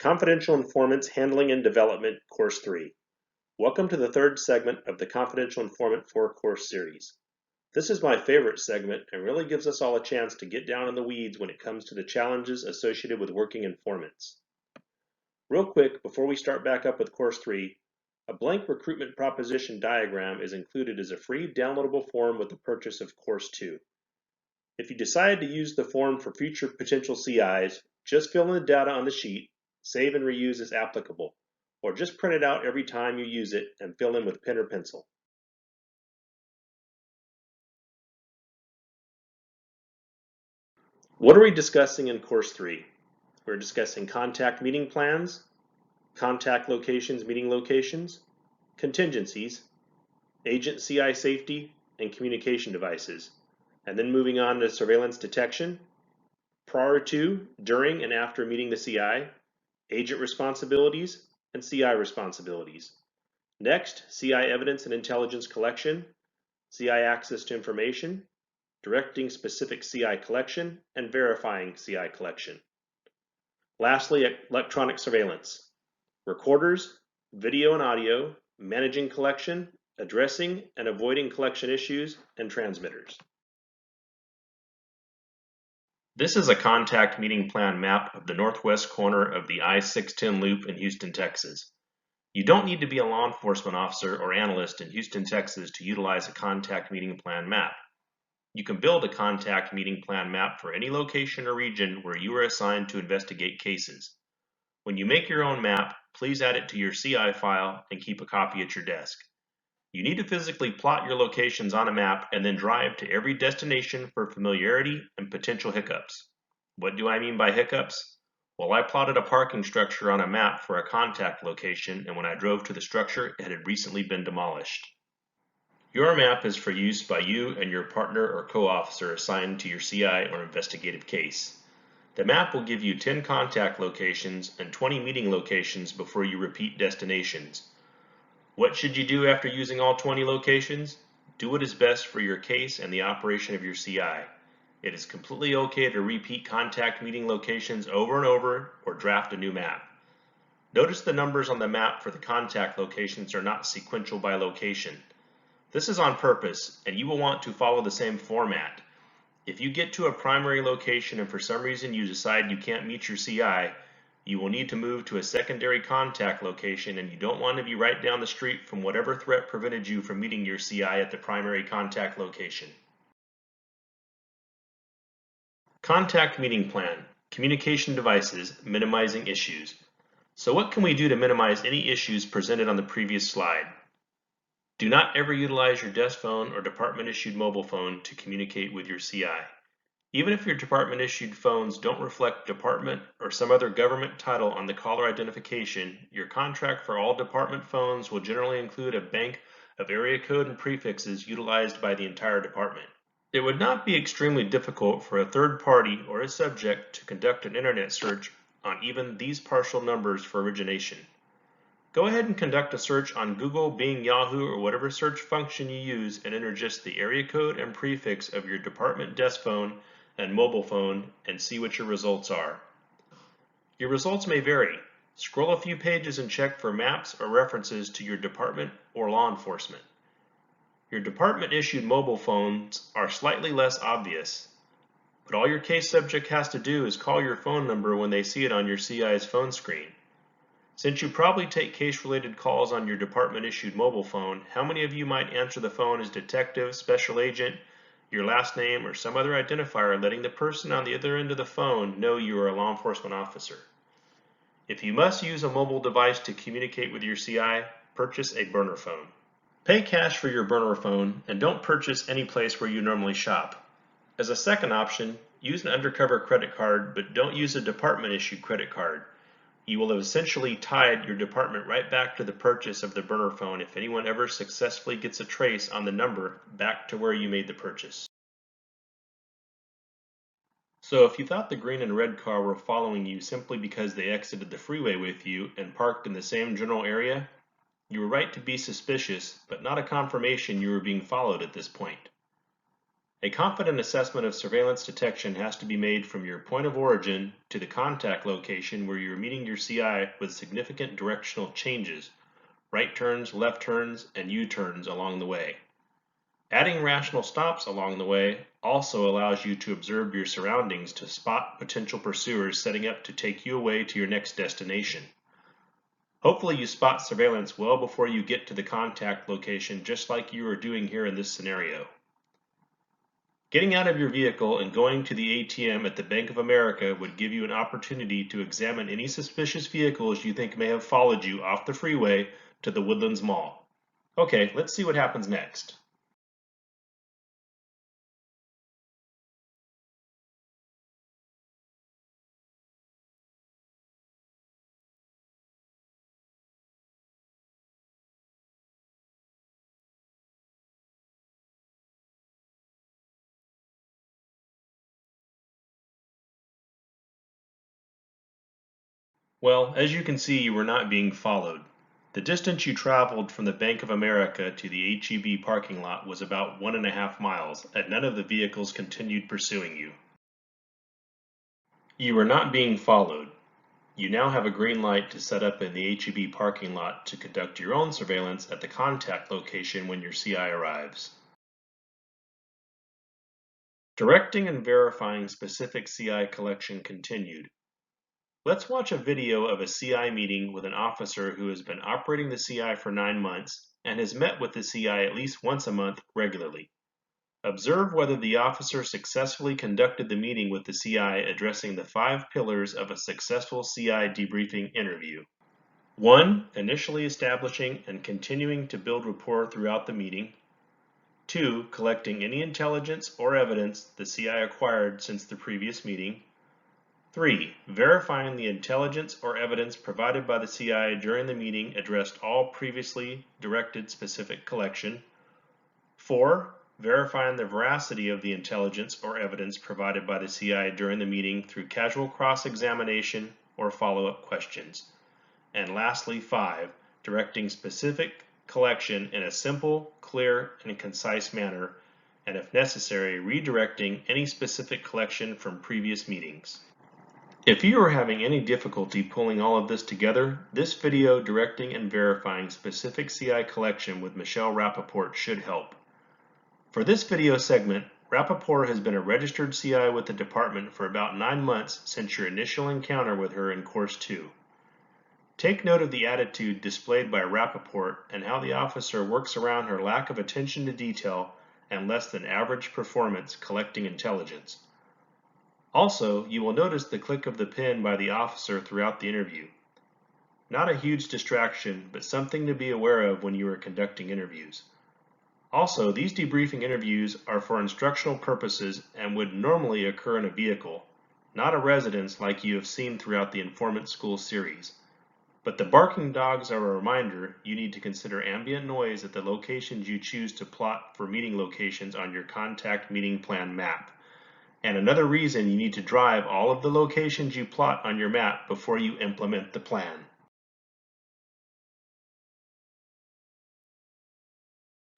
Confidential Informants Handling and Development, Course 3. Welcome to the third segment of the Confidential Informant 4 course series. This is my favorite segment and really gives us all a chance to get down in the weeds when it comes to the challenges associated with working informants. Real quick, before we start back up with Course 3, a blank recruitment proposition diagram is included as a free downloadable form with the purchase of Course 2. If you decide to use the form for future potential CIs, just fill in the data on the sheet, save and reuse as applicable, or just print it out every time you use it and fill in with pen or pencil. What are we discussing in Course 3? We're discussing contact meeting plans, contact locations, meeting locations, contingencies, agent CI safety, and communication devices, and then moving on to surveillance detection, prior to, during, and after meeting the CI, agent responsibilities, and CI responsibilities. Next, CI evidence and intelligence collection, CI access to information, directing specific CI collection, and verifying CI collection. Lastly, electronic surveillance, recorders, video and audio, managing collection, addressing and avoiding collection issues, and transmitters. This is a contact meeting plan map of the northwest corner of the I-610 loop in Houston, Texas. You don't need to be a law enforcement officer or analyst in Houston, Texas to utilize a contact meeting plan map. You can build a contact meeting plan map for any location or region where you are assigned to investigate cases. When you make your own map, please add it to your CI file and keep a copy at your desk. You need to physically plot your locations on a map and then drive to every destination for familiarity and potential hiccups. What do I mean by hiccups? Well, I plotted a parking structure on a map for a contact location, and when I drove to the structure, it had recently been demolished. Your map is for use by you and your partner or co-officer assigned to your CI or investigative case. The map will give you 10 contact locations and 20 meeting locations before you repeat destinations. What should you do after using all 20 locations? Do what is best for your case and the operation of your CI. It is completely okay to repeat contact meeting locations over and over or draft a new map. Notice the numbers on the map for the contact locations are not sequential by location. This is on purpose, and you will want to follow the same format. If you get to a primary location and for some reason you decide you can't meet your CI, you will need to move to a secondary contact location, and you don't want to be right down the street from whatever threat prevented you from meeting your CI at the primary contact location. Contact meeting plan, communication devices, minimizing issues. So what can we do to minimize any issues presented on the previous slide? Do not ever utilize your desk phone or department-issued mobile phone to communicate with your CI. Even if your department-issued phones don't reflect department or some other government title on the caller identification, your contract for all department phones will generally include a bank of area code and prefixes utilized by the entire department. It would not be extremely difficult for a third party or a subject to conduct an internet search on even these partial numbers for origination. Go ahead and conduct a search on Google, Bing, Yahoo, or whatever search function you use and enter just the area code and prefix of your department desk phone and mobile phone and see what your results are. Your results may vary. Scroll a few pages and check for maps or references to your department or law enforcement. Your department-issued mobile phones are slightly less obvious, but all your case subject has to do is call your phone number when they see it on your CI's phone screen. Since you probably take case-related calls on your department-issued mobile phone, how many of you might answer the phone as detective, special agent, your last name, or some other identifier, letting the person on the other end of the phone know you are a law enforcement officer? If you must use a mobile device to communicate with your CI, purchase a burner phone. Pay cash for your burner phone and don't purchase any place where you normally shop. As a second option, use an undercover credit card, but don't use a department-issued credit card. You will have essentially tied your department right back to the purchase of the burner phone if anyone ever successfully gets a trace on the number back to where you made the purchase. So if you thought the green and red car were following you simply because they exited the freeway with you and parked in the same general area, you were right to be suspicious, but not a confirmation you were being followed at this point. A confident assessment of surveillance detection has to be made from your point of origin to the contact location where you're meeting your CI with significant directional changes, right turns, left turns, and U-turns along the way. Adding rational stops along the way also allows you to observe your surroundings to spot potential pursuers setting up to take you away to your next destination. Hopefully you spot surveillance well before you get to the contact location, just like you are doing here in this scenario. Getting out of your vehicle and going to the ATM at the Bank of America would give you an opportunity to examine any suspicious vehicles you think may have followed you off the freeway to the Woodlands Mall. Okay, let's see what happens next. Well, as you can see, you were not being followed. The distance you traveled from the Bank of America to the H-E-B parking lot was about 1.5 miles, and none of the vehicles continued pursuing you. You were not being followed. You now have a green light to set up in the H-E-B parking lot to conduct your own surveillance at the contact location when your CI arrives. Directing and verifying specific CI collection continued. Let's watch a video of a CI meeting with an officer who has been operating the CI for 9 months and has met with the CI at least once a month regularly. Observe whether the officer successfully conducted the meeting with the CI addressing the 5 pillars of a successful CI debriefing interview. 1. Initially establishing and continuing to build rapport throughout the meeting. 2. Collecting any intelligence or evidence the CI acquired since the previous meeting. 3. Verifying the intelligence or evidence provided by the CI during the meeting addressed all previously directed specific collection. 4. Verifying the veracity of the intelligence or evidence provided by the CI during the meeting through casual cross-examination or follow-up questions. And lastly, 5. Directing specific collection in a simple, clear, and concise manner, and if necessary, redirecting any specific collection from previous meetings. If you are having any difficulty pulling all of this together, this video directing and verifying specific CI collection with Michelle Rappaport should help. For this video segment, Rappaport has been a registered CI with the department for about 9 months since your initial encounter with her in Course 2. Take note of the attitude displayed by Rappaport and how the officer works around her lack of attention to detail and less than average performance collecting intelligence. Also, you will notice the click of the pen by the officer throughout the interview. Not a huge distraction, but something to be aware of when you are conducting interviews. Also, these debriefing interviews are for instructional purposes and would normally occur in a vehicle, not a residence like you have seen throughout the Informant School series. But the barking dogs are a reminder you need to consider ambient noise at the locations you choose to plot for meeting locations on your contact meeting plan map. And another reason you need to drive all of the locations you plot on your map before you implement the plan.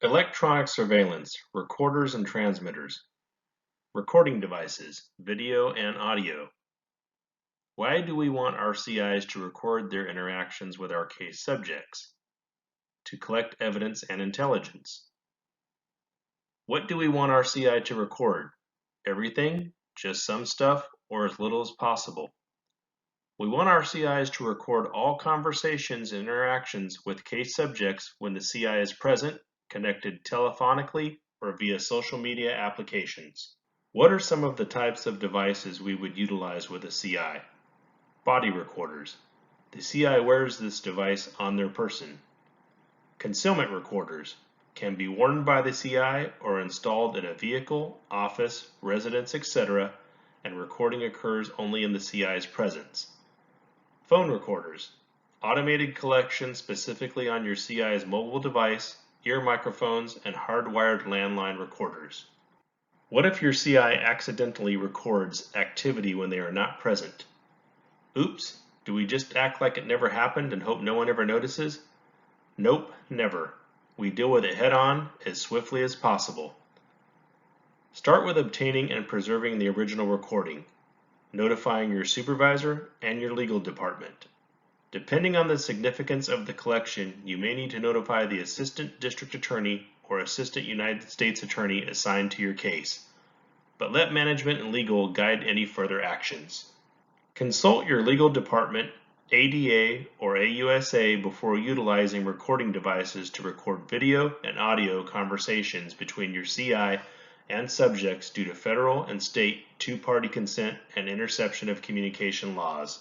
Electronic surveillance, recorders and transmitters. Recording devices, video and audio. Why do we want our CIs to record their interactions with our case subjects? To collect evidence and intelligence. What do we want our CI to record? Everything, just some stuff, or as little as possible? We want our CIs to record all conversations and interactions with case subjects when the CI is present, connected telephonically, or via social media applications. What are some of the types of devices we would utilize with a CI? Body recorders. The CI wears this device on their person. Concealment recorders can be worn by the CI or installed in a vehicle, office, residence, etc., and recording occurs only in the CI's presence. Phone recorders. Automated collection specifically on your CI's mobile device, ear microphones, and hardwired landline recorders. What if your CI accidentally records activity when they are not present? Oops, do we just act like it never happened and hope no one ever notices? Nope, never. We deal with it head on as swiftly as possible. Start with obtaining and preserving the original recording, notifying your supervisor and your legal department. Depending on the significance of the collection, you may need to notify the Assistant District Attorney or Assistant United States Attorney assigned to your case, but let management and legal guide any further actions. Consult your legal department, ADA, or AUSA before utilizing recording devices to record video and audio conversations between your CI and subjects due to federal and state two-party consent and interception of communication laws.